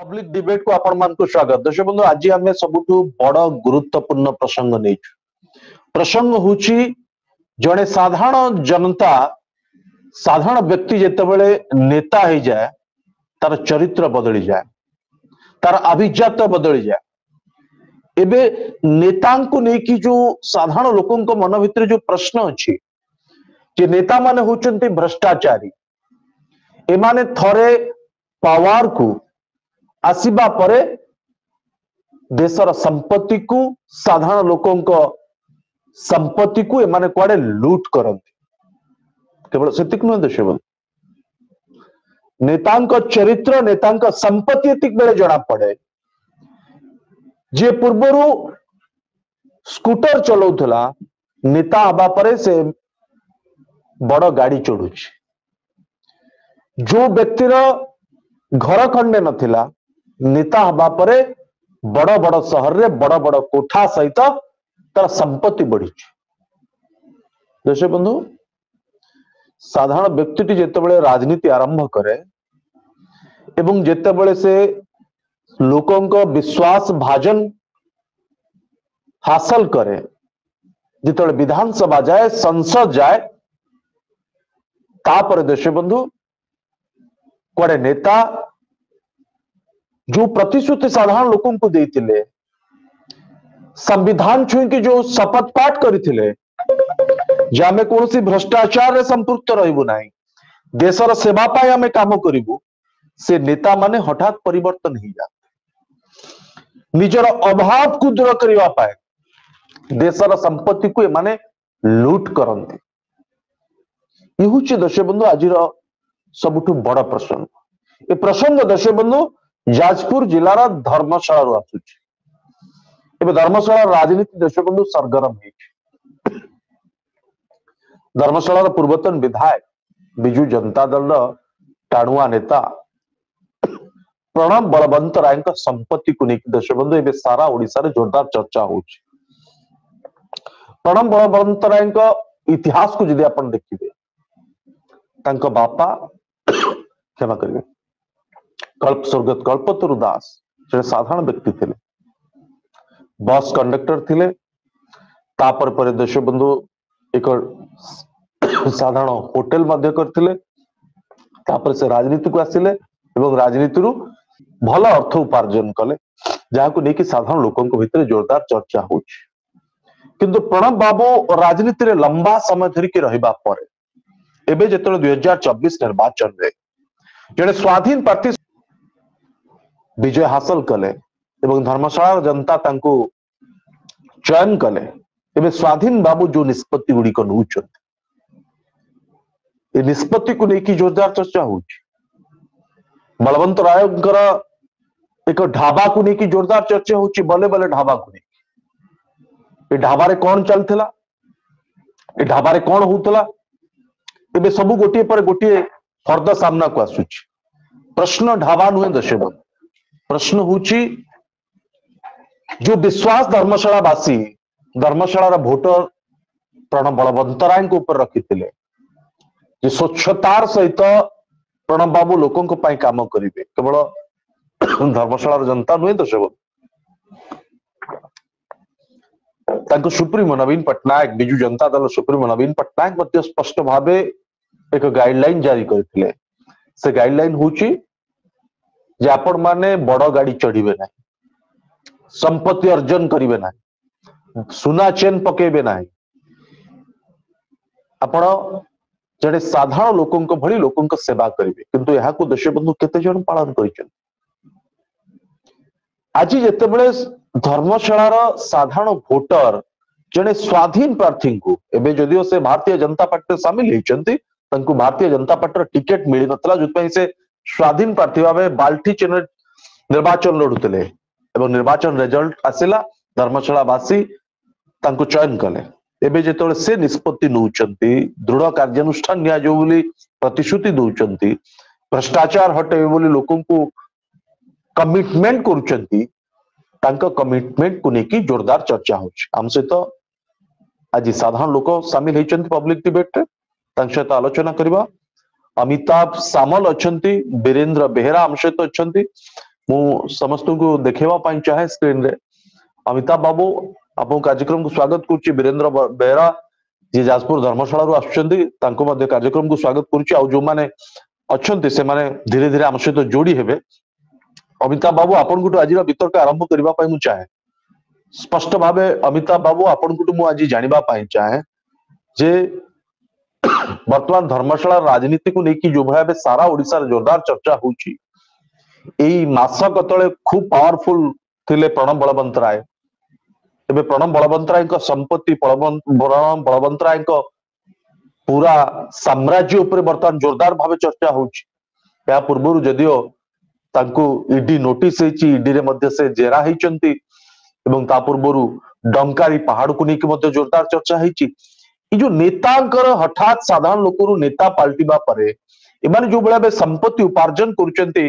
Public debate को आपण मान को स्वागत। दर्शक बंधु आज आम सबुठु बड़ गुरुत्वपूर्ण प्रसंग नहीं प्रसंग होची जड़े साधारण जनता साधारण व्यक्ति जितेबले नेता हो जाए तार चरित्र बदली जाए तार अभिजात बदली जाए। एबे नेता को लेकिन जो साधारण लोकों मन भितर जो प्रश्न अच्छी जे नेता माने होचंती भ्रष्टाचारी एमाने थरे पावर को आसीबा परे देशर संपत्ति को साधारण लोकों संपत्ति को एमाने कुआडे लूट करंती। केवल सेतिक नुह देश नेतांक चरित्र नेतांक संपत्ति एतिक बेले जना पड़े जे पूर्वरु स्कूटर चलाउथला नेता हबा परे से बड़ गाड़ी चढ़ुची। जो व्यक्तिर घर खंडे नथिला नेता हबा परे बड़ बड़ सहर रे बड़ बड़ कोठा सहित तार संपत्ति बढ़ी। दर्शक बंधु साधारण व्यक्ति जेतेबेले राजनीति आरंभ करे एवं जेतेबेले से लोकों को विश्वास भाजन हासिल करे जितेबेले विधानसभा जाए संसद जाए तापर दर्शक बंधु कुआडे नेता जो प्रतिश्रुति साधारण लोकों को देते संविधान छुई के जो शपथ पाठ करते आमे कौन सी भ्रष्टाचार रे संपृक्त रहबू नाही देशर सेवा पाई आमे काम करिबू से नेता माने हठात परिवर्तन ही जाते निजर अभाव को दूर करबा पाए देशर संपत्ति को माने लूट करंती। ये हूँ दर्शक बंधु आज सबुठु बड़ प्रसंग। ये प्रसंग दर्शक बंधु जाजपुर जिलार धर्मशाला आसुची। एबे धर्मशाला राजनीति दर्शक बंधु सरगरम है। धर्मशाला पूर्वतन विधायक बिजू जनता दल टाणुआ नेता प्रणब बलवंत राय संपत्ति को लेकिन दर्शक बंधु एबे सारा ओडिशा रे जोरदार चर्चा होची। प्रणब बलवंत राय इतिहास को यदि आपण देखिबे तांको बापा क्षमा करिए कल्प स्वर्गत कल्पतरु दास जे साधारण व्यक्ति थे बस कंडक्टर थे तापर पर देश बंधु एक साधारण होटेल मध्य करथिले तापर से राजनीति को आसिले एवं राजनीति रु भल अर्थ उपार्जन कले जहां लेकिन साधारण लोकों भितर जोरदार चर्चा होची। किंतु प्रणब बाबू राजनीति रे लंबा समय धरिकी रहिबा परे एबे जेतले 2024 निर्वाचन रे जड़े स्वाधीन प्रार्थी विजय हासिल कले एवं धर्मशाला जनता तांको चयन कले एबे स्वाधीन बाबू जो निष्पत्ति गुड़ी को नौचंती ए निष्पत्ति को लेकिन जोरदार चर्चा होची। बलवंत रायकर एक ढाबा को लेकिन जोरदार चर्चा होची बले बले ढाबा को लेकिन ए ढाबा रे कौन चलथिला ए ढाबा रे कौन होतला एबे सबु गोटिए पर गोटिए फर्द सामना को आसुची। प्रश्न ढाबा नुहे दर्शक प्रश्न होची जो विश्वास धर्मशालावासी धर्मशाला भोटर प्रणब बलवंत राय ऊपर रखी स्वच्छतार सहित प्रणब बाबू लोकों काम करेंगे केवल धर्मशाला जनता नुहे दर्शक सुप्रीमो नवीन पट्टनायक बिजू जनता दल सुप्रीमो नवीन पट्टनायक स्पष्ट भाव एक गाइडलाइन जारी करथिले। से गाइडलाइन होची जे आपण माने बड़ गाड़ी चढ़ीबे ना संपत्ति अर्जन करिवे ना सुना चेन पकेबे ना आपण जड़े साधारण लोकों भली लोकों सेवा करिवे किंतु यहाँ को दर्शक बंधु केते जन पालन करिछन। आज जेतेबेले धर्मशालार साधारण भोटर जड़े स्वाधीन प्रार्थी को एबे जदियो से भारतीय जनता पार्टी सामिल होइचंती तांको भारतीय जनता पार्टी टिकेट मिली नतला जुतपई से स्वाधीन प्रार्थी भावे बाल्टी चेन निर्वाचन लड़ुतले एवं निर्वाचन रिजल्ट आसिला धर्मशालावासी तांको चयन कले एबे जेतोले से निष्पत्ति नउचंती दृढ़ कार्यानुष्ठान निया जो बोली प्रतिश्रुति दउचंती भ्रष्टाचार हटे बोली लोकों को कमिटमेंट करूचंती तांको कमिटमेंट को लेकिन जोरदार चर्चा होची। आम सहित आज साधारण लोक सामिल होइचंती पब्लिक डिबेट रे तांक सहित आलोचना करबा। अमिताभ सामल अच्छंती वीरेंद्र बेहेरा आम सहित अच्छंती मु समस्त को देखा चाहे स्क्रीन रे अमिताभ बाबू आपको कार्यक्रम को स्वागत करुच्ची वीरेंद्र बेहरा जी जाजपुर धर्मशाला आसुच्च कार्यक्रम को स्वागत करुच्ची आ जो मैंने अच्छा से धीरे धीरे आम सहित जोड़ी हेबे अमिताभ बाबू आपन को आज वितर्क आरंभ करने चाहे स्पष्ट भाव अमिताभ बाबू आपन को आज जानापी चाहे जे वर्तमान धर्मशाला राजनीति को लेकिन जो भाव सारा ओडिशा जोरदार चर्चा होची एई मासक तले खूब पावरफुल थिले प्रणब बलवंत राय एबे प्रणब बलवंत राय संपत्ति प्रणब बलवंत राय पूरा साम्राज्य उपर वर्तमान जोरदार भाव चर्चा होची या पूर्व जदियो तांको ईडी नोटिस हेची ईडी रे मध्य से जेरा हेचंती एवं ता पूर्व डंकारी पहाड़ को लेकिन मध्य जोरदार चर्चा हेची जो नेतांकर हठात साधारण लोक नेता पाल्टिबा परे एमाने जो बेला संपत्ति उपार्जन करुचंती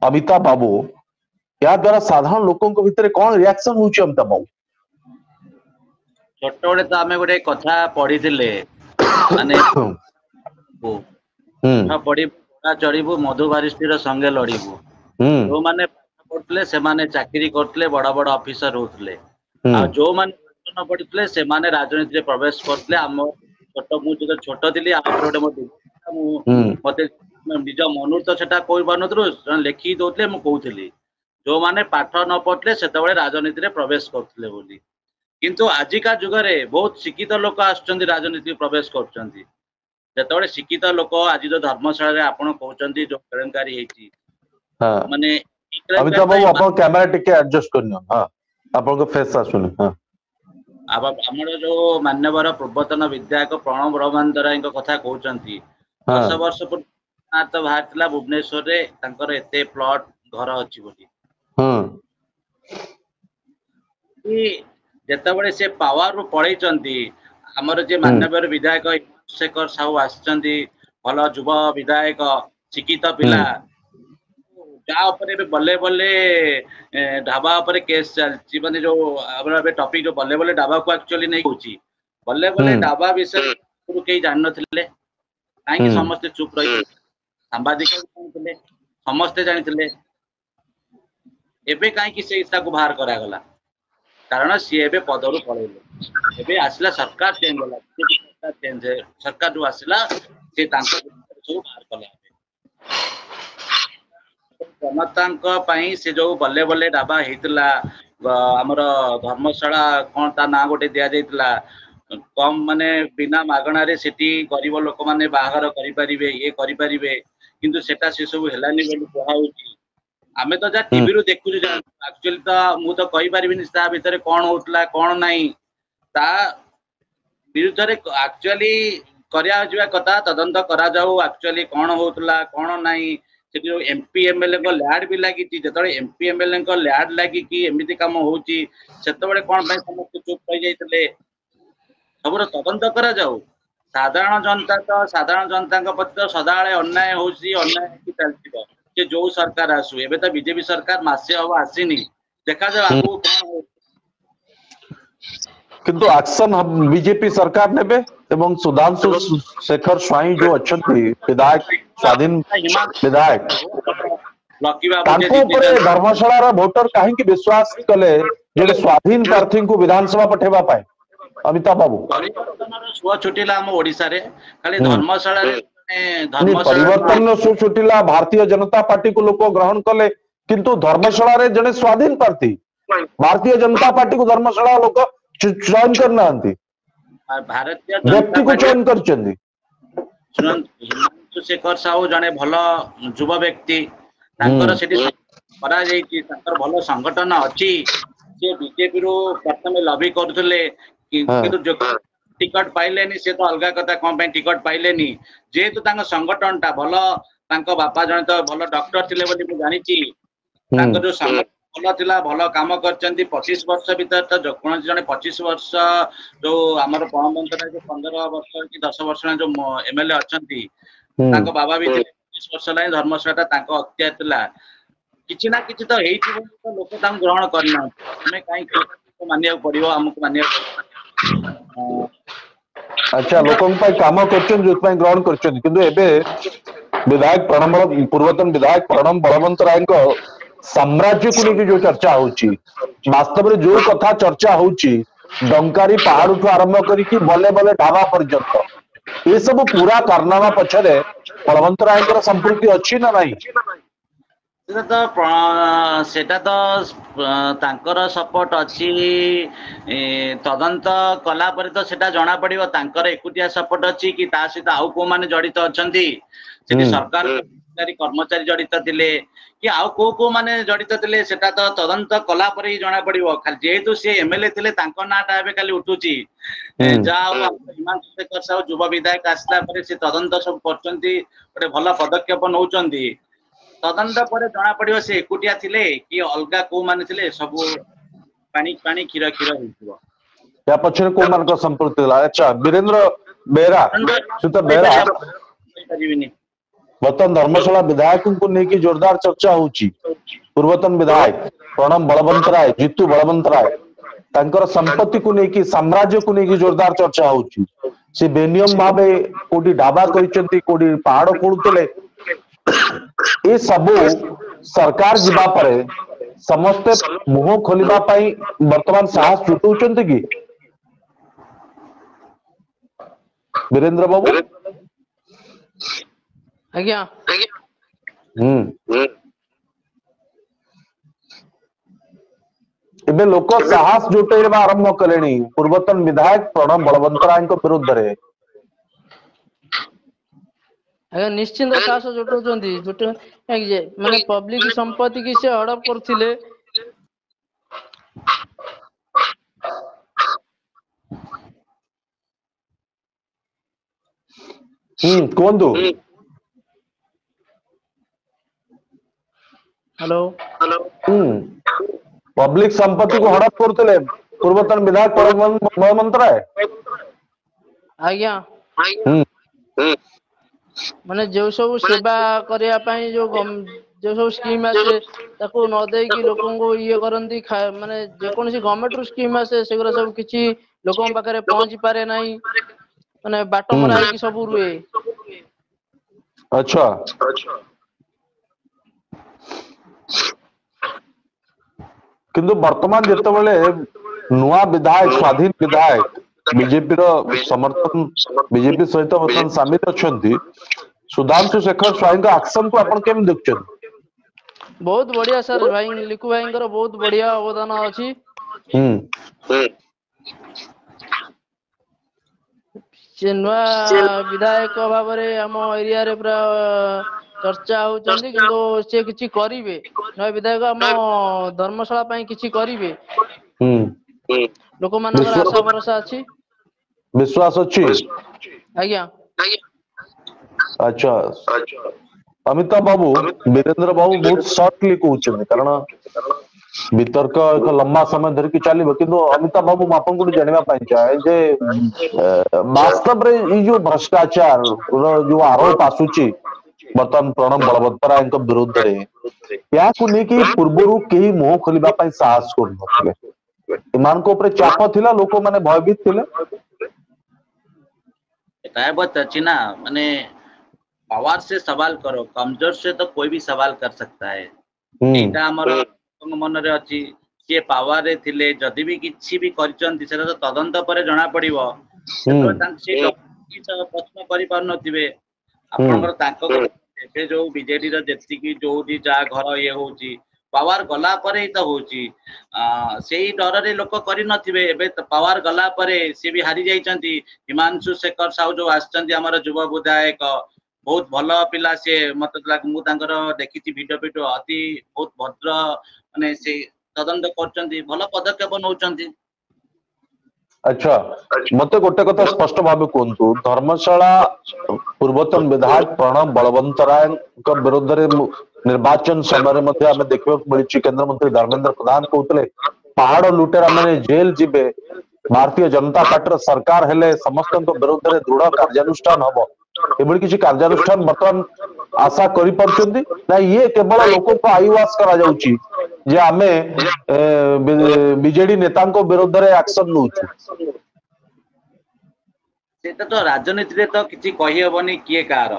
अमिताभ बाबू या द्वारा साधारण लोकों भितर कौन रिएक्शन होची अमिताभ बाबू छोट बड़े तो आमे गोटे कथा पढ़ी थिले माने पढ़ी चढ़ीबू मधु बारिष्ठीर संगे लड़ीबू जो माने पढ़ुले से माने चाकरी करथले बड़ बड़ ऑफिसर होथले आ जो माने न पढ़ुले से माने राजनीति रे प्रवेश करथले हम छोट मु जो छोट थिली आ गोटे मते निज मनु तो सेटा कोइ बानथरो लेखि दोथले मु कहउथली जो माने पाठ न पढ़ले सेतबळे राजनीति रे प्रवेश करथले बोली किंतु आजिका जुग रे बहुत शिक्षित लोक आछंती राजनीति प्रवेश करछंती जेतबळे शिक्षित लोक आज जो धर्मशाला रे आपण कहउछंती जो केलेंकारी हेची हां माने अमिताभ बाबू अपन कैमरा टिके एडजस्ट करनियो हां आपण को फेस आसुनी हां अब हमर जो मान्यवर पूर्वतन विधायक प्रणब बलवंत राय कथा कहउछंती 10 वर्ष पूर्व तो बाहरला भुवनेश्वर रे तांकर एते प्लॉट घर अछि बोली जेतबळे से पावर रो पळैचंती हमर जे मान्यवर विधायक शेखर साहू आछंती भल युव विधायक शिक्षित पिला जा ऊपर बल्ले बल्ले ढाबा ऊपर केस चलची माने जो हमर टॉपिक जो बल्ले बल्ले ढाबा को एक्चुअली नहीं होची बल्ले बल्ले ढाबा विषय के जान नथिले काहे समस्त चुप रही सांबादिक जानथिले समस्त जानथिले एबे काहे कि से इस्ता को बाहर करा गला कारण सी एबे पदरु पळेले एबे आसला सरकार चेंज होला सरकार जो आसला से तांको सब बाहर कला जनता पई से जो बल्ले बल्ले ढाबा हेतला हमर धर्मशाला कोन ता ना गोटे दिया जाइतला कम माने बिना मागणा रे सेठी गरीब लोक माने बाहागर करि परिबे ये करि परिबे किंतु सेटा से सब हेलानी बोली कहा होची आमे तो जा टीवी रो देखु जा एक्चुअली तो मु तो कहि परिबिनी ता भीतर कोन होतला कोन नाही ता विरुद्ध रे एक्चुअली करिया जवा कथा तदंत करा जाऊ एक्चुअली कोन होतला कोन नाही जो एमपी एमएलए को लैड भी लगी जो एमपी एमएलए को लैड लगी कि एमती कम होची सेतबळे कोन भाई समस्त चुप रह जाइतले सबरो तदंत करा जाऊ साधारण जनता को प्रति तो सदाळे अन्याय होची अन्याय की चलतिबो जे जो सरकार आसु एबे तो बीजेपी सरकार मासे अब आसीनी देखा जाऊ आगु कोन किंतु एक्शन बीजेपी सरकार नेबे एवं सुधांशु शेखर स्वाई जो अच्छी विधायक स्वाधीन विधायक धर्मशाला भोटर कहीं विश्वास कले जे स्वाधीन प्रार्थी को विधानसभा पठेबा पाए अमिताभ बाबू छुआ छुटिला हम ओडिसा रे खाली धर्मशाला परिवर्तन सु छुटिला भारतीय जनता पार्टी को लोक ग्रहण कले किंतु धर्मशाला रे जने स्वाधीन प्रार्थी भारतीय जनता पार्टी को धर्मशाला लोक चयन करना भारतीय व्यक्ति को चयन करचंदी शेखर साहू जने भल युवा व्यक्ति तांकर सेठी करा जाईची तांकर भल संगठन अछि से बीजेपी रो प्रथम लॉबी करथले किंतु जो टिकट पाइलेनी से तो अलगा कथा कोन पे टिकट पाइलेनी जेतु तांग संगठन ता भल तांको बापा जने तो भल डॉक्टर थिले बोली मु जानि छी तांको जो संगठन भल थिला भल काम करचंती 25 वर्ष भीतर तो जो कोन जने 25 वर्ष जो हमर प्रधानमंत्री जो 15 वर्ष कि 10 वर्ष जो एमएलए अछंती तांको बाबा भी 25 वर्ष लाइन धर्मशाला तांको हत्या थिला किछि ना किछि तो हेइ छी तो लोक तांग ग्रहण करना हमें काई मानिया पड़ियो हमको मानिया अच्छा लोकों पे काम करचन जो पे ग्रहण करचन किंतु एबे विधायक प्रणब पूर्वतन विधायक प्रणब बलवंत राय को साम्राज्य को लेकिन जो चर्चा होची वास्तव में जो कथा चर्चा होची डंकारी पहाड़ ठू आरंभ करके बले बले ढाबा पर्यंत ये सब पूरा कारनामा पछरे बलवंत राय संपृक्ति अच्छी ना नहीं सेटा तो तांकर सपोर्ट अच्छी तदंत कला पर तो सेटा जना पड़िबो तांकर एकुटिया सपोर्ट अच्छी कि ता सहित आउ को माने जड़ित अछंती सेठी सरकार कर्मचारी जड़ित थिले कि आउ को माने जड़ित थिले सेटा तो तदंत कला पर ही जना पड़िबो खाली जेहेतु से एमएलए थिले तांको नाटा एबे खाली उठुची जाओ हिमांशु शेखर साहू युवा विधायक आसला पर से तदंत सब करचंती गोटे भल पदक्षेप नौचंती तदंत पर जना पड़िबो से एकुटिया थिले कि अलगा को माने थिले सब पानी पानी खीर खीर होइथिबो या पछरे को मान को संपर्क थिला अच्छा वीरेंद्र बेरा सुत बेरा वर्तमान धर्मशाला विधायक को लेकिन जोरदार चर्चा होची पूर्वतन विधायक प्रणब बलवंत राय जीतू बलवंत राय तांकर संपत्ति को लेकिन साम्राज्य को लेकिन जोरदार चर्चा होची से बेनियम भावे कोडी ढाबा करिसंती कोडी पहाड़ कोडुतले ये सब सरकार जीवा परे समस्ते मुह खोलिबा पई वर्तमान साहस जुटुचंती कि वीरेंद्र बाबू आज्ञा एबे लोक साहस जुटेबा आरंभ कलेनी पूर्वतन विधायक प्रणब बलवंत राय विरुद्ध रे अगर निश्चिंत साहस जुटौचंती जुटे माने पब्लिक संपत्ति की से हड़प करथिले कोंदु हेलो पब्लिक संपत्ति को हड़प करथिले पूर्वतन विधायक प्रणब बलवंत राय आज्ञा माने जो सब सेवा करिया पई जो सब स्कीम आसे ताको न देई कि लोकन को ये करंती माने जे कोनसी गवर्नमेंट रो स्कीम आसे सेगरा सब किछि लोकन पाखरे पहुंची पारे नाही माने बाटो मरा कि सब रुए अच्छा किंतु वर्तमान जेतेबेले नुआ विधायक स्वाधीन विधायक बीजेपी रो समर्थन बीजेपी सहित वर्तमान शामिल अछंती सुधांशु शेखर स्वाई का एक्शन को अपन केम देखछन बहुत बढ़िया सर भाई लिखु भाई बहुत बढ़िया अवदान अछि से नुआ विधायक भाव रे हम एरिया रे पूरा चर्चा होचंदी किंतु से किछि करिवे नुआ विधायक हम धर्मशाला पई किछि करिवे लोक मानकर आशा भरोसा अछि विश्वास अछि आज्ञा अच्छा अमिताभ बाबू वीरेंद्र बाबू बहुत शॉर्टली कहउछन कारण वितर्क एक लंबा समय धर के चलिबो किंतु अमिताभ बाबू आपन को जानबा पई चाहे जे वास्तव रे ई जो भ्रष्टाचार जो आरोप आसुची वर्तमान प्रणब बलवंत राय विरुद्ध रे या को लेके पूर्वरु केही मुह खोलिबा पई साहस करनथले इमान को ऊपर चाप थिला लोक माने भयभीत थिले एटा बात अछि ना माने पावर से सवाल करो कमजोर से तो कोई भी सवाल कर सकता है एटा हमर मन रे अछि से पावर रे थिले जदी भी किछि भी करचंती सेटा तो तदंत पर जणा पड़िबो तो तांक से प्रश्न करि पार नथिबे आपनकर तांको से जो बीजेडी रो जेति की जोडी जा घर ये होची पावर गला पर ही तो होची सेही डर रे लोक करि नथिबे एबे पावर गला परे से भी हारि जाइचंती हिमांशु शेखर साहू जो आछंती हमर युवा विधायक बहुत भल पिला से मत लाग मु तांकर देखिछि वीडियो अति बहुत भद्र माने से तदंत करचंती भल पदक्षेप नौचंती अच्छा मते गोटे कथा स्पष्ट भाव कोंतु धर्मशाला पूर्वतन विधायक प्रणब बलवंत राय विरुद्ध रे निर्वाचन समय मध्य आमे देखबो मिलछि केंद्र मंत्री धर्मेंद्र प्रधान कहउतले पहाड़ लुटेरा माने जेल जिबे भारतीय जनता पार्टी सरकार हेले समस्त विरुद्ध रे दृढ़ कार्यानुष्ठान हबो एबडी किछि कार्यानुष्ठान वर्तमान आशा करि परछंती ना ये केवल लोक को आईवास करा जाउची जे आमे बीजेडी नेता को विरुद्ध रे एक्शन नउछु सेटा तो राजनीति रे तो किछि कहि हबनी किए कार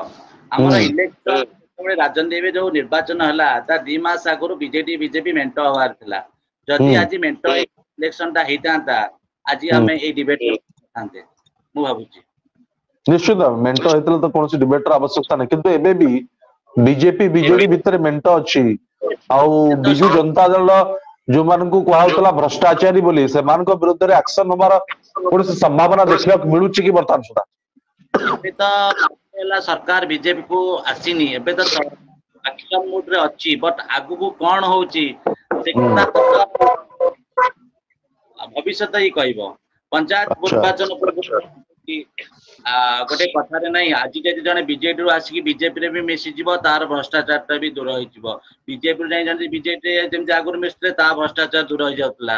हमर इलेक्शन ରାଜନୀତି ଏବେ ଯୋଉ ନିର୍ବାଚନ ହେଲା ତା 2 ମାସ ଆଗରୁ ବିଜେପି ମେଣ୍ଟ ହବାର ଥିଲା। ଯଦି ଆଜି ମେଣ୍ଟ ଇଲେକ୍ସନ ଟା ହେଇଥାନ୍ତା ଆଜି ଆମେ ଏଇ ଡିବେଟ କରିଥାନ୍ତେ ମୁଁ ଭାବୁଛି। ନିଶ୍ଚିତ ମେଣ୍ଟ ହେଇଥିଲେ ତ କୌଣସି ଡିବେଟର ଆବଶ୍ୟକତା ନାହିଁ, କିନ୍ତୁ ଏବେ ବି ବିଜେପି ବିଜେଡି ଭିତରେ ମେଣ୍ଟ ଅଛି। ଆଉ ବିଜୁ ଜନତା ଦଳ ଯୋଉମାନଙ୍କୁ କୁହାଯାଉଥିଲା ଭ୍ରଷ୍ଟାଚାରୀ ବୋଲି ସେମାନଙ୍କ ବିରୁଦ୍ଧରେ ଆକ୍ସନ ହବାର କୌଣସି ସମ୍ଭାବନା ଦେଖିବାକୁ ମିଳୁଛି କି ବର୍ତ୍ତମାନ ସୁଦ୍ଧା? ଏବେ ତ ହେଲା ସରକାର ବିଜେପି କୁ ଆସିନି, ଏବେ ତ ଆକ୍ସନ ମୁଡ୍ ରେ ଅଛି, ବଟ୍ ଆଗକୁ କଣ ହଉଛି ସେ କଥା ତ ଭବିଷ୍ୟତ ହିଁ କହିବ। ପଞ୍ଚାୟତ ଆଚ୍ଛା ନିର୍ବାଚନ ଗୋଟେ କଥାରେ ନାହିଁ, ଆଜି ଯଦି ଜଣେ ବିଜେଡିରୁ ଆସିକି ବିଜେପିରେ ବି ମିଶିଯିବ ତାର ଭ୍ରଷ୍ଟାଚାରଟା ବି ଦୂର ହେଇଯିବ। ବିଜେପିରୁ ଯାଇ ଯେମିତି ବିଜେପି ଯେମିତି ଆଗରୁ ମିଶୁଥିଲେ ତା ଭ୍ରଷ୍ଟାଚାର ଦୂର ହେଇଯାଉଥିଲା,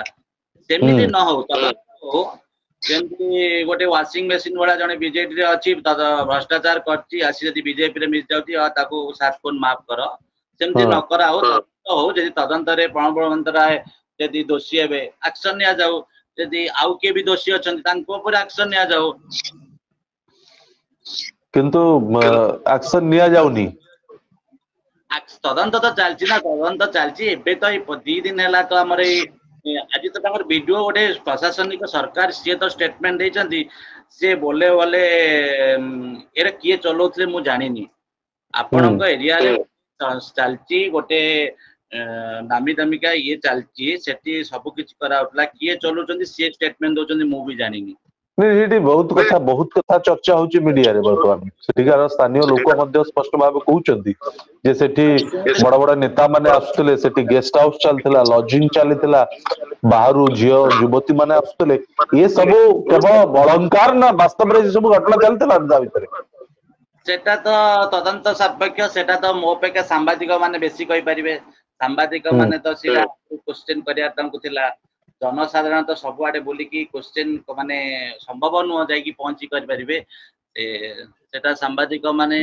ସେମିତି ନ ହଉ। ଯେମିତି ଗୋଟେ ୱାସିଂ ମେସିନ ଭଳିଆ ଜଣେ ବିଜେଡିରେ ଅଛି ଭ୍ରଷ୍ଟାଚାର କରିଛି, ଆସି ଯଦି ବିଜେପିରେ ମିଶି ଯାଉଛି ତାକୁ ସାତପୁନ ମାଫ କର, ସେମିତି ନ କରା ହଉ। ହଉ ଯଦି ତଦନ୍ତରେ ପ୍ରଣବ ବଳବନ୍ତରାୟ ଯଦି ଦୋଷୀ ହେବେ ଆକ୍ସନ ନିଆଯାଉ, ଯଦି ଆଉ କିଏ ବି ଦୋଷୀ ଅଛନ୍ତି ତାଙ୍କ ଉପରେ ଆକ୍ସନ ନିଆଯାଉ। କିନ୍ତୁ ଆକ୍ସନ ନିଆଯାଉନି। ତଦନ୍ତ ତ ଚାଲିଛି ନା, ତଦନ୍ତ ଚାଲିଛି। ଏବେ ତ ଏଇ 2 ଦିନ ହେଲା ତ ଆମର ଏଇ ଆଜି ତ ତାଙ୍କର ଭିଡିଓ ଗୋଟେ ପ୍ରଶାସନିକ ସରକାର ସିଏ ତ ଷ୍ଟେଟମେଣ୍ଟ ଦେଇଛନ୍ତି, ସିଏ ବୋଲେ ଏରା କିଏ ଚଲଉଥିଲେ ମୁଁ ଜାଣିନି। ଆପଣଙ୍କ ଏରିଆରେ ଚାଲିଛି ଗୋଟେ ନାମୀ ଦାମିକା ଇଏ ଚାଲିଛି, ସେଠି ସବୁ କିଛି କରାଉଥିଲା, କିଏ ଚଲଉଛନ୍ତି ସିଏ ଷ୍ଟେଟମେଣ୍ଟ ଦଉଛନ୍ତି ମୁଁ ବି ଜାଣିନି। ଏଠି ବହୁତ କଥା ଚର୍ଚ୍ଚା ହଉଛି ମିଡିଆରେ ବର୍ତ୍ତମାନ। ସେଠିକାର ସ୍ଥାନୀୟ ଲୋକ ମଧ୍ୟ ସ୍ପଷ୍ଟ ଭାବେ କହୁଛନ୍ତି ଯେ ସେଠି ବଡ ବଡ ନେତା ମାନେ ଆସୁଥିଲେ, ସେଠି ଗେଷ୍ଟ ହାଉସ ଚାଲିଥିଲା, ଲଜିଂ ଚାଲିଥିଲା, ବାହାରୁ ଝିଅ ଯୁବତୀ ମାନେ ଆସୁଥିଲେ। ଏ ସବୁ କେବଳ ବଳଙ୍କାର ନା ବାସ୍ତବରେ ଏ ସବୁ ଘଟଣା ଚାଲିଥିଲା ତା ଭିତରେ? ସେଟା ତ ତଦନ୍ତ ସାପେକ୍ଷ, ସେଟା ତ ମୋ ଅପେକ୍ଷା ସାମ୍ବାଦିକ ମାନେ ବେଶୀ କହିପାରିବେ। ସାମ୍ବାଦିକ ମାନେ ତ ସେଇଟା କୋଶ୍ଚିନ୍ କରିବା ତାଙ୍କୁ ଥିଲା। ଜନସାଧାରଣ ତ ସବୁଆଡେ ବୁଲିକି କୋଶ୍ଚିନ୍ ମାନେ ସମ୍ଭବ ନୁହଁ ଯାଇକି ପହଞ୍ଚି କରିପାରିବେ। ସେଟା ସାମ୍ବାଦିକ ମାନେ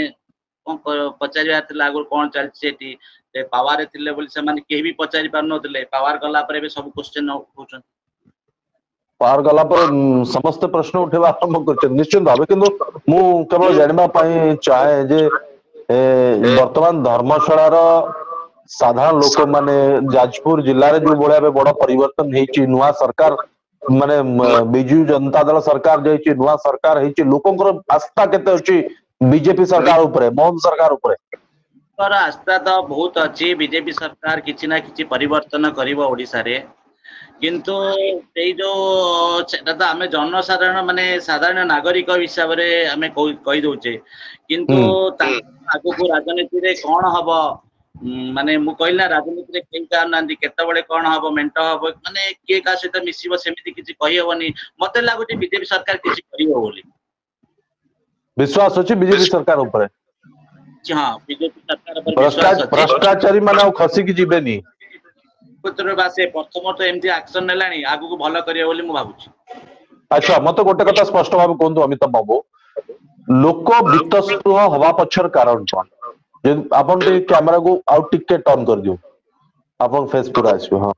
କଣ ପଚାରିବାର ଥିଲା, ଆଗରୁ କଣ ଚାଲିଛି ସେଠି ପାୱାରରେ ଥିଲେ ବୋଲି ସେମାନେ କେହି ବି ପଚାରି ପାରୁନଥିଲେ, ପାୱାର ଗଲା ପରେ ଏବେ ସବୁ କୋଶ୍ଚିନ୍ ଉଠଉଛନ୍ତି। ପାୱାର ଗଲା ପରେ ସମସ୍ତେ ପ୍ରଶ୍ନ ଉଠେଇବା ଆରମ୍ଭ କରିଛନ୍ତି ନିଶ୍ଚିନ୍ତ ଭାବେ। କିନ୍ତୁ ମୁଁ କେବଳ ଜାଣିବା ପାଇଁ ଚାହେଁ ଯେ ବର୍ତ୍ତମାନ ଧର୍ମଶାଳାର ସାଧାରଣ ଲୋକମାନେ, ଯାଜପୁର ଜିଲ୍ଲାରେ ଯୋଉ ଭଳିଆ ଏବେ ବଡ ପରିବର୍ତ୍ତନ ହେଇଛି, ନୂଆ ସରକାର ମାନେ ବିଜୁ ଜନତା ଦଳ ସରକାର ଯାଇଛି, ନୂଆ ସରକାର ହେଇଛି, ଲୋକଙ୍କର ଆସ୍ଥା କେତେ ଅଛି ବିଜେପି ସରକାର ଉପରେ, ମୋହନ ସରକାର ଉପରେ? ଆସ୍ଥା ତ ବହୁତ ଅଛି, ବିଜେପି ସରକାର କିଛି ନା କିଛି ପରିବର୍ତ୍ତନ କରିବ ଓଡିଶାରେ। କିନ୍ତୁ ସେଇ ଯୋଉ ସେଟା ତ ଆମେ ଜନସାଧାରଣ ମାନେ ସାଧାରଣ ନାଗରିକ ହିସାବରେ ଆମେ କହି ଦଉଛେ, କିନ୍ତୁ ଆଗକୁ ରାଜନୀତିରେ କଣ ହବ ମାନେ ମୁଁ କହିଲି ନା, ରାଜନୀତିରେ କେହି ପାରୁନାହାନ୍ତି, କେତେବେଳେ କଣ ହବ ମେଣ୍ଟ ହବ, ମାନେ କିଏ କାହା ସହିତ ମିଶିବ ସେମିତି କିଛି କହିହବନି। ମତେ ଲାଗୁଛି ବିଜେପି ସରକାର କିଛି କରିବ ବୋଲି। ବିଶ୍ୱାସ ଅଛି ବିଜେପି ସରକାର ଉପରେ? ହଁ, ବିଜେପି ସରକାର ଉପରେ ବିଶ୍ୱାସ ଅଛି। ଭ୍ରଷ୍ଟାଚାରୀ ମାନେ ଆଉ ଖସିକି ଯିବେନି। ସେ ପ୍ରଥମତଃ ଏମିତି ଆକ୍ସନ ନେଲାଣି, ଆଗକୁ ଭଲ କରିବ ବୋଲି ମୁଁ ଭାବୁଛି। ଆଚ୍ଛା, ମତେ ଗୋଟେ କଥା ସ୍ପଷ୍ଟ ଭାବେ କୁହନ୍ତୁ ଅମିତାଭ ବାବୁ, ଲୋକ ବିତସ୍ପୃହ ହବା ପଛର କାରଣ କଣ? ଆପଣ ଟିକେ କ୍ୟାମେରାକୁ ଆଉ ଟିକେ ଟର୍ନ କରିଦିଅ, ଆପଣ ଫେସ୍ ପୁରା ଆସିବ। ହଁ,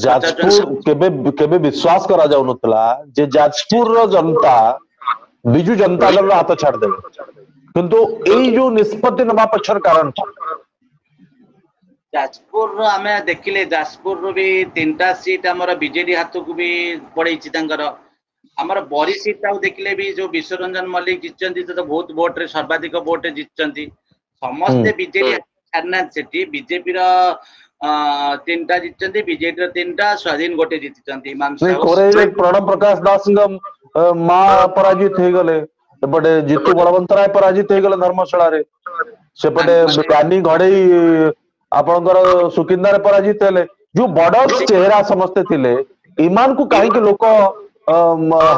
ଯାଜପୁର କେବେ ବିଶ୍ୱାସ କରାଯାଉନଥିଲା ଯେ ଯାଜପୁରର ଜନତା ବିଜୁ ଜନତା ଦଳର ହାତ ଛାଡିଦେବେ, କିନ୍ତୁ ଏଇ ଯୋଉ ନିଷ୍ପତ୍ତି ନେବା ପଛର କାରଣ କଣ? ଯାଜପୁରର ଆମେ ଦେଖିଲେ, ଯାଜପୁରରୁ ବି 3ଟା ସିଟ୍ ଆମର ବିଜେଡି ହାତକୁ ବି ପଡେଇଛି ତାଙ୍କର। ଆମର ବରୀ ସିଟ୍ ଟାକୁ ଦେଖିଲେ ବି ଯୋଉ ବିଶ୍ୱରଞ୍ଜନ ମଲ୍ଲିକ ଜିତିଛନ୍ତି, ସେ ତ ବହୁତ ଭୋଟରେ ସର୍ବାଧିକ ଭୋଟରେ ଜିତିଛନ୍ତି। ସମସ୍ତେ ବିଜେଡି ଛାଡିନାହାନ୍ତି, ସେଠି ବିଜେପିର 3ଟା ଜିତିଛନ୍ତି, ବିଜେଡିର 3ଟା, ସ୍ୱାଧୀନ ଗୋଟେ ଜିତିଛନ୍ତି। କୋରେଇରେ ପ୍ରଣବ ପ୍ରକାଶ ଦାସଙ୍କ ମା ପରାଜିତ ହେଇଗଲେ, ଏପଟେ ଜିତୁ ବଳବନ୍ତ ରାୟ ପରାଜିତ ହେଇଗଲେ ଧର୍ମଶାଳାରେ, ସେପଟେ କାନି ଘଡେଇ ଆପଣଙ୍କର ସୁକିନ୍ଦାରେ ପରାଜିତ ହେଲେ। ଯୋଉ ବଡ ଚେହେରା ସମସ୍ତେ ଥିଲେ, ଇମାନଙ୍କୁ କାହିଁକି ଲୋକ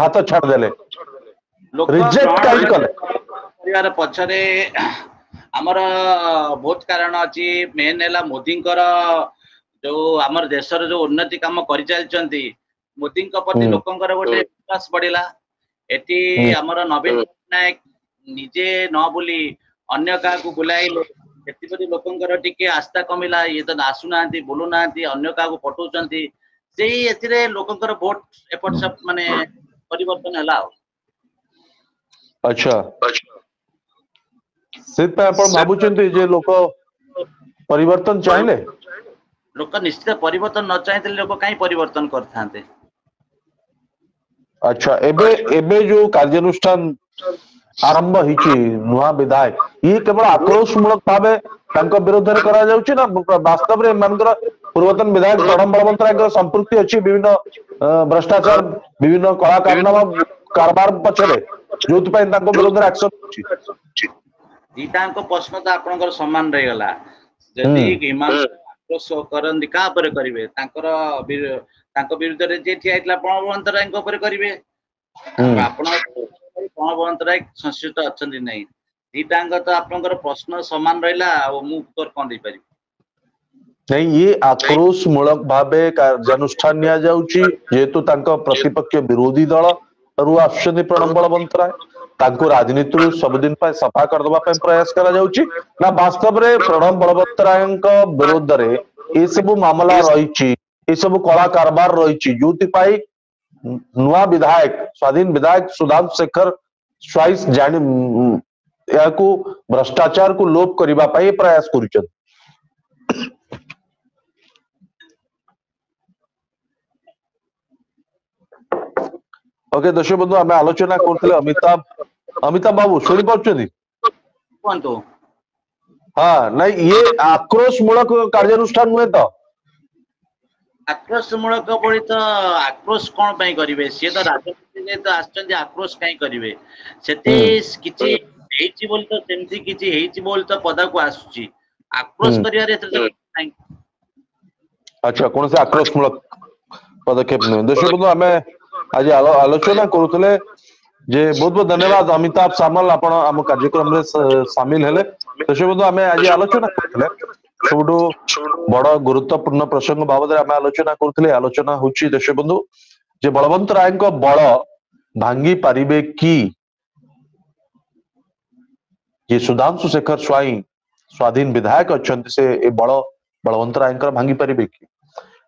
ହାତ ଛାଡିଦେଲେ, ରିଜେକ୍ଟ କାହିଁକି କଲେ? ପରିବାର ପଛରେ ଆମର ବହୁତ କାରଣ ଅଛି। ମେନ୍ ହେଲା ମୋଦିଙ୍କର ଯୋଉ ଆମର ଦେଶର ଯୋଉ ଉନ୍ନତି କାମ କରିଚାଲିଛନ୍ତି, ମୋଦିଙ୍କ ପ୍ରତି ଲୋକଙ୍କର ଗୋଟେ ବିଶ୍ୱାସ ବଢିଲା। ଏଠି ଆମର ନବୀନ ପଟ୍ଟନାୟକ ନିଜେ ନ ବୁଲି ଅନ୍ୟ କାହାକୁ ବୁଲାଇଲେ, ସେଥିପ୍ରତି ଲୋକଙ୍କର ଟିକେ ଆସ୍ଥା କମିଲା। ଇଏ ତ ଆସୁନାହାନ୍ତି, ବୁଲୁନାହାନ୍ତି, ଅନ୍ୟ କାହାକୁ ପଠଉଛନ୍ତି, ସେଇ ଏଥିରେ ଲୋକଙ୍କର ଭୋଟ ଏପଟ ମାନେ ପରିବର୍ତ୍ତନ ହେଲା ଆଉ। ଆଚ୍ଛା, भावुंट जे लोक परिवर्तन चाहिए लोक निश्चित परिवर्तन न चाहते लोक कहीं परिवर्तन करते। अच्छा एबे एबे जो कार्यानुष्ठान आरंभ होइछि नुआ विधायक ये केवल आक्रोशमूलक भावे तांको विरोध रे करा जाउछि ना वास्तव रे मानकर पूर्वतन विधायक प्रणब बलवंतराय संपृक्ति अछि विभिन्न भ्रष्टाचार विभिन्न कला कारनामा कारबार पछरे जोति पय तांको विरोध रे एक्शन अछि। दीटांको प्रश्न तो आपनकर समान रहि गला जदि हिमांशु आक्रोश करन का पर करिवे तांको विरुद्ध रे जे ठिया आइतला प्रणब बलवंतराय को पर करिवे आपण प्रणब बलवंतराय संश्लिष्ट अछंती नै दीटांग तो आपनकर प्रश्न समान रहला मु उत्तर कोन दे पारि नहीं ये आक्रोश मूलक भावे कार्यानुष्ठान निया जाउची जेतु तांको प्रतिपक्ष विरोधी दल रु आश्चर्य प्रणब बलवंतराय तांको राजनीति सब दिन पर सफा कर दबा पे प्रयास करा जाउची ना वास्तव रे प्रणब बलवंतराय विरोध रे ए सब मामला रहिची ए सब कला कारबार रहिची जोति पाई नुआ विधायक स्वाधीन विधायक सुधांशु शेखर स्वाइस जानी या को भ्रष्टाचार को लोप करिबा पाई प्रयास करूछन। ओके दर्शक बंधु आम आलोचना करते अमिताभ बाबू शुणी पार्टी हाँ नहीं ये आक्रोश मूलक कार्यानुष्ठान नुहे तो आक्रोश मूलक बड़ी तो आक्रोश कौन पाई करिवे सी तो राजनीति तो आछन आक्रोश कहीं करिवे सेते किछि हेछि बोल तो सेमति किछि हेछि बोल तो पदा को आसुची आक्रोश करिया रे नहीं। अच्छा कौन से आक्रोश मूलक पदक्षेप नहीं दर्शक बंधु आम आज आलोचना करुले जे बहुत बहुत धन्यवाद अमिताभ सामल आपण आम कार्यक्रम रे शामिल हेले दर्शक बंधु आम आज आलोचना करथले सबुठु बड़ गुरुत्वपूर्ण प्रसंग बाबद आम आलोचना करथले आलोचना होची दर्शक बंधु जे बलवंत राय को बड़ भांगी पारिबे कि जे सुधांशु शेखर स्वाई स्वाधीन विधायक अच्छा से ए बड़ बलवंत राय भांगी पारिबे कि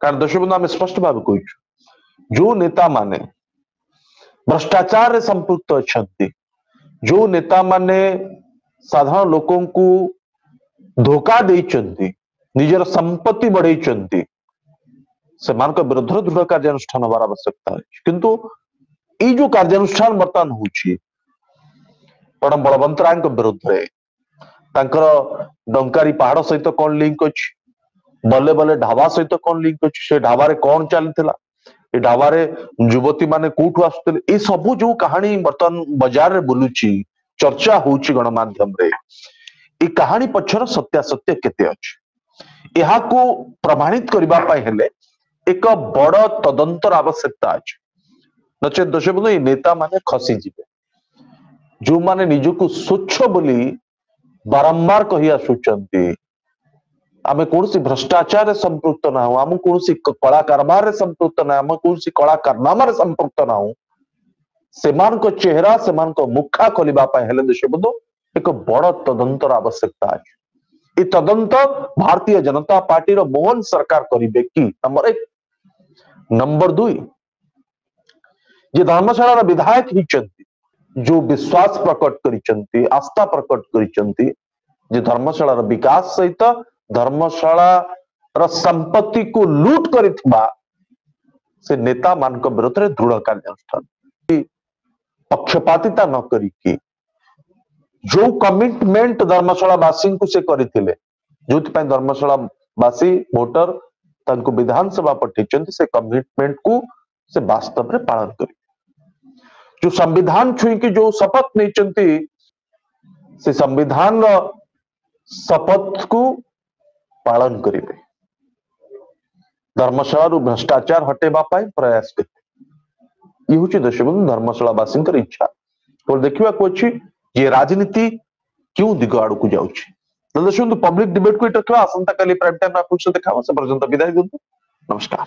कारण दर्शक बंधु आम स्पष्ट भाव कहूँ जो नेता माने भ्रष्टाचार रे संपृक्त अच्छा जो नेता माने साधारण लोकों को धोखा देइचंती निजर संपत्ति बढ़ेइचंती से मान को विरुद्ध दृढ़ कार्यानुष्ठान हबार आवश्यकता है किंतु ई जो कार्यानुष्ठान बर्तमान होची प्रणब बलवंतराय विरुद्ध रे तांकर डंकारी पहाड़ सहित कौन लिंक अछि बल्ले बल्ले ढाबा सहित कौन लिंक अछि से ढाबा रे कौन चलथिला ए ढाबा रे युवती माने कोठु आसुतले ए सब जो कहानी बर्तमान बाजार रे बुलुची चर्चा होची गणमाध्यम रे ए कहानी पछर सत्यासत्य केते अछि एहा को प्रमाणित करबा पाई हेले एक बड़ तदंतर आवश्यकता अछि नचे दर्शक बंधु नेता माने खसी जिवे जो माने निजको स्वच्छ बोली बारंबार कहि आसुचंती आमे कौन भ्रष्टाचार रे संपृक्त ना हो आम कौन कला कारबार रे संपृक्त ना आम कौन कला कारनामा रे संपृक्त ना हो सेमान को चेहरा सेमान को मुखा खोलिबा पाई हेले देश बंधु एक बड़ तदंतर आवश्यकता है ये तदंत भारतीय जनता पार्टी रो मोहन सरकार करिबे कि नंबर 1 नंबर 2 जे धर्मशाला रो विधायक हिचंती जो विश्वास प्रकट करिचंती आस्था प्रकट करिचंती जे धर्मशाला रो विकास सहित धर्मशाला रो संपत्ति को लूट करितबा से नेता मान को विरोध रे दृढ़ कार्यानुष्ठान पक्षपातिता न करिकी जो कमिटमेंट धर्मशाला वासी को से करथिले जोथि धर्मशाला वासी वोटर तांको विधानसभा पठेचंती से कमिटमेंट को से वास्तव में पालन करी जो संविधान छुई की जो शपथ नहीं से संविधान शपथ को पालन करेंगे धर्मशाला भ्रष्टाचार हटेबा पाई प्रयास करते ये हूँ दर्शक बंधु धर्मशाला वासी इच्छा और देखा अच्छी ये राजनीति क्यों दिग आड़ को जाऊँगी दर्शक पब्लिक डिबेट को रखा आसंता काली प्राइम टाइम आपको देखा से पर्यंत विदाय दिंतु नमस्कार।